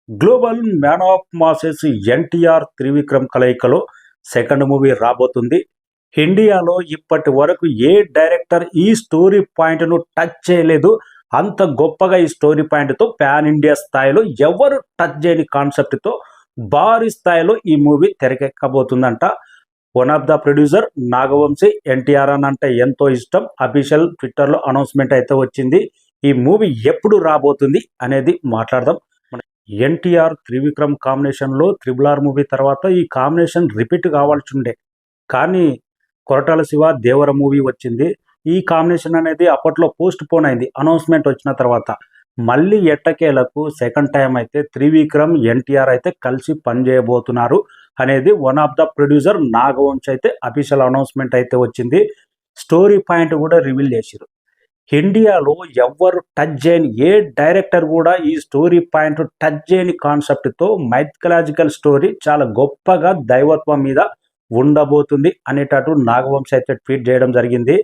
Global man of masses NTR Trivikram కలయికలో second movie రాబోతుంది. ఇండియాలో ఇప్పటి వరకు ఏ డైరెక్టర్ ఈ స్టోరీ పాయింట్ను టచ్ చేయలేదు. అంత గొప్పగా ఈ స్టోరీ పాయింట్తో పాన్ ఇండియా స్థాయిలో ఎవరు టచ్ చేయని కాన్సెప్ట్తో భారీ స్థాయిలో ఈ మూవీ తెరకెక్కబోతుందంట. One of the producer Nagavamsi. NTR అని అంటే ఎంతో ఇష్టం. అఫీషియల్ ట్విట్టర్లో అనౌన్స్మెంట్ అయితే వచ్చింది. ఈ మూవీ ఎప్పుడు రాబోతుంది అనేది మాట్లాడదాం. ఎన్టీఆర్ త్రివిక్రమ్ కాంబినేషన్లో RRR మూవీ తర్వాత ఈ కాంబినేషన్ రిపీట్ కావాల్సి ఉండే, కానీ కొరటాల శివ దేవర మూవీ వచ్చింది. ఈ కాంబినేషన్ అనేది అప్పట్లో పోస్ట్ పోన్ అయింది అనౌన్స్మెంట్ వచ్చిన తర్వాత. మళ్ళీ ఎట్టకేలకు సెకండ్ టైం అయితే త్రివిక్రమ్ ఎన్టీఆర్ అయితే కలిసి పనిచేయబోతున్నారు అనేది వన్ ఆఫ్ ద ప్రొడ్యూసర్ నాగవంశ్ అయితే అఫీషియల్ అనౌన్స్మెంట్ అయితే వచ్చింది. స్టోరీ పాయింట్ కూడా రివీల్ చేశారు. ఇండియాలో ఎవ్వరు టచ్ చేయని, ఏ డైరెక్టర్ కూడా ఈ స్టోరీ పాయింట్ టచ్ చేయని కాన్సెప్ట్తో మైథలాజికల్ స్టోరీ చాలా గొప్పగా దైవత్వం మీద ఉండబోతుంది అనేటట్టు నాగవంశ అయితే ట్వీట్ చేయడం జరిగింది.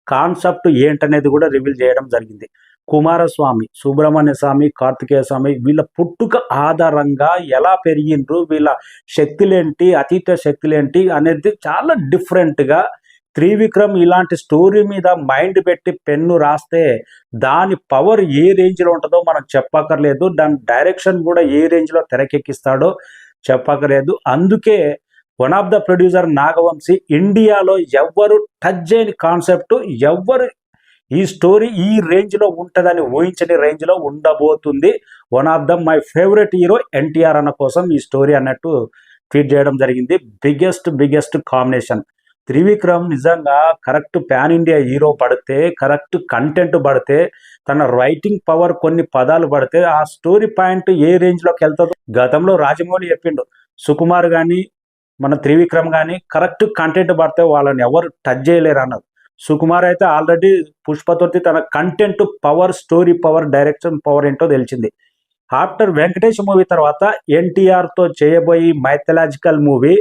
కాన్సెప్ట్ ఏంటనేది కూడా రివీల్ చేయడం జరిగింది. కుమారస్వామి, సుబ్రహ్మణ్య స్వామి, కార్తికేయ స్వామి వీళ్ళ పుట్టుక ఆధారంగా ఎలా పెరిగిండ్రు, వీళ్ళ శక్తులేంటి, అతీత శక్తులేంటి అనేది చాలా డిఫరెంట్గా త్రివిక్రమ్ ఇలాంటి స్టోరీ మీద మైండ్ పెట్టి పెన్ను రాస్తే దాని పవర్ ఏ రేంజ్లో ఉంటుందో మనం చెప్పక్కర్లేదు. దాని డైరెక్షన్ కూడా ఏ రేంజ్లో తెరకెక్కిస్తాడో చెప్పక్కర్లేదు. అందుకే one of the producer Nagavamsi ఇండియాలో ఎవ్వరు టచ్ చేయని కాన్సెప్ట్, ఎవ్వరు ఈ స్టోరీ ఈ రేంజ్లో ఉంటుందని ఊహించని రేంజ్లో ఉండబోతుంది. One of the my favourite hero NTR అన్న కోసం ఈ స్టోరీ అన్నట్టు ట్వీట్ చేయడం జరిగింది. Biggest combination. త్రివిక్రమ్ నిజంగా కరెక్ట్ పాన్ ఇండియా హీరో పడితే, కరెక్ట్ కంటెంట్ పడితే, తన రైటింగ్ పవర్ కొన్ని పదాలు పడితే ఆ స్టోరీ పాయింట్ ఏ రేంజ్లోకి వెళ్తుందో గతంలో రాజమౌళి చెప్పిండు. సుకుమార్ కానీ మన త్రివిక్రమ్ కానీ కరెక్ట్ కంటెంట్ పడితే వాళ్ళని ఎవరు టచ్ చేయలేరు అన్నారు. సుకుమార్ అయితే ఆల్రెడీ పుష్పతోటి తన content power, story power, direction power ఏంటో తెలిసింది. ఆఫ్టర్ వెంకటేష్ మూవీ తర్వాత ఎన్టీఆర్తో చేయబోయే మైథలాజికల్ మూవీ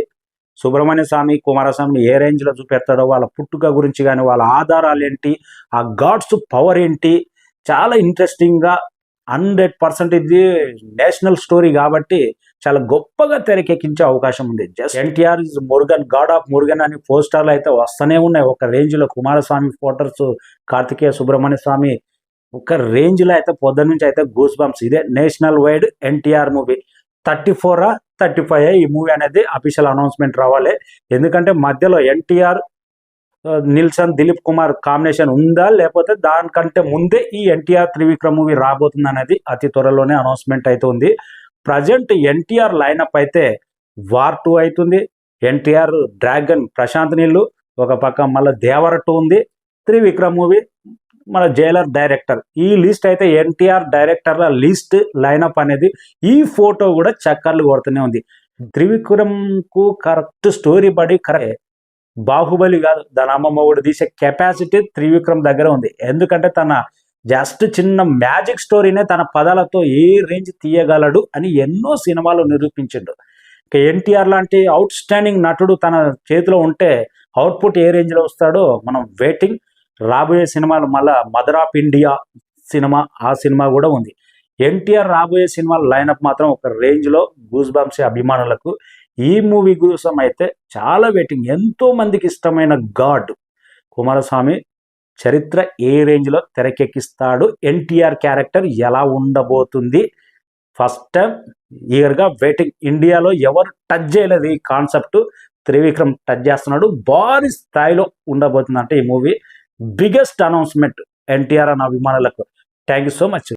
సుబ్రహ్మణ్య స్వామి, కుమారస్వామిని ఏ రేంజ్లో చూపెడతాడో, వాళ్ళ పుట్టుక గురించి కానీ, వాళ్ళ ఆధారాలు ఏంటి, ఆ గాడ్స్ పవర్ ఏంటి, చాలా ఇంట్రెస్టింగ్గా 100% ఇది నేషనల్ స్టోరీ కాబట్టి చాలా గొప్పగా తెరకెక్కించే అవకాశం ఉంది. Just NTR is Murugan, God of Murugan అని పోస్టర్లు అయితే వస్తూనే ఉన్నాయి. ఒక రేంజ్లో కుమారస్వామి ఫోటోస్, కార్తికేయ సుబ్రహ్మణ్య స్వామి ఒక రేంజ్లో అయితే పొద్దున్న నుంచి అయితే గూస్ బంప్స్. ఇదే నేషనల్ వైడ్ ఎన్టీఆర్ మూవీ. 34 35 ఈ మూవీ అనేది అఫీషియల్ అనౌన్స్మెంట్ రావాలి. ఎందుకంటే మధ్యలో ఎన్టీఆర్, నిల్సన్, దిలీప్ కుమార్ కాంబినేషన్ ఉందా, లేకపోతే దానికంటే ముందే ఈ ఎన్టీఆర్ త్రివిక్రమ్ మూవీ రాబోతుంది అనేది అతి త్వరలోనే అనౌన్స్మెంట్ అయితే ఉంది. ప్రజెంట్ ఎన్టీఆర్ లైనప్ అయితే వార్ 2 అవుతుంది. ఎన్టీఆర్ డ్రాగన్ ప్రశాంత్ నీళ్ళు, ఒక పక్క మళ్ళీ దేవర 2 ఉంది. త్రివిక్రమ్ మూవీ మన జైలర్ డైరెక్టర్. ఈ లిస్ట్ అయితే ఎన్టీఆర్ డైరెక్టర్ల లిస్ట్ లైనప్ అనేది ఈ ఫోటో కూడా చక్కర్లు కొడుతూనే ఉంది. త్రివిక్రమ్కు కరెక్ట్ స్టోరీ పడి కరెక్ట్ బాహుబలి కాదు, దాని అమ్మమ్మ కూడా తీసే కెపాసిటీ త్రివిక్రమ్ దగ్గర ఉంది. ఎందుకంటే తన జస్ట్ చిన్న మ్యాజిక్ స్టోరీనే తన పదాలతో ఏ రేంజ్ తీయగలడు అని ఎన్నో సినిమాలు నిరూపించిండు. ఇక ఎన్టీఆర్ లాంటి అవుట్ స్టాండింగ్ నటుడు తన చేతిలో ఉంటే అవుట్పుట్ ఏ రేంజ్లో వస్తాడో మనం వెయిటింగ్. రాబోయే సినిమాలు మళ్ళా మదర్ ఆఫ్ ఇండియా సినిమా, ఆ సినిమా కూడా ఉంది. ఎన్టీఆర్ రాబోయే సినిమాల లైనప్ మాత్రం ఒక రేంజ్లో గూస్ బంప్స్ అభిమానులకు. ఈ మూవీ కోసం అయితే చాలా వెయిటింగ్. ఎంతో మందికి ఇష్టమైన గాడ్ కుమారస్వామి చరిత్ర ఏ రేంజ్లో తెరకెక్కిస్తాడు, ఎన్టీఆర్ క్యారెక్టర్ ఎలా ఉండబోతుంది, ఫస్ట్ టైం ఈగర్గా వెయిటింగ్. ఇండియాలో ఎవరు టచ్ చేయలేదు ఈ కాన్సెప్ట్, త్రివిక్రమ్ టచ్ చేస్తున్నాడు. భారీ స్థాయిలో ఉండబోతుందంటే ఈ మూవీ. బిగ్గెస్ట్ అనౌన్స్మెంట్ ఎన్టీఆర్ అన్న అభిమానులకు. Thank you so much.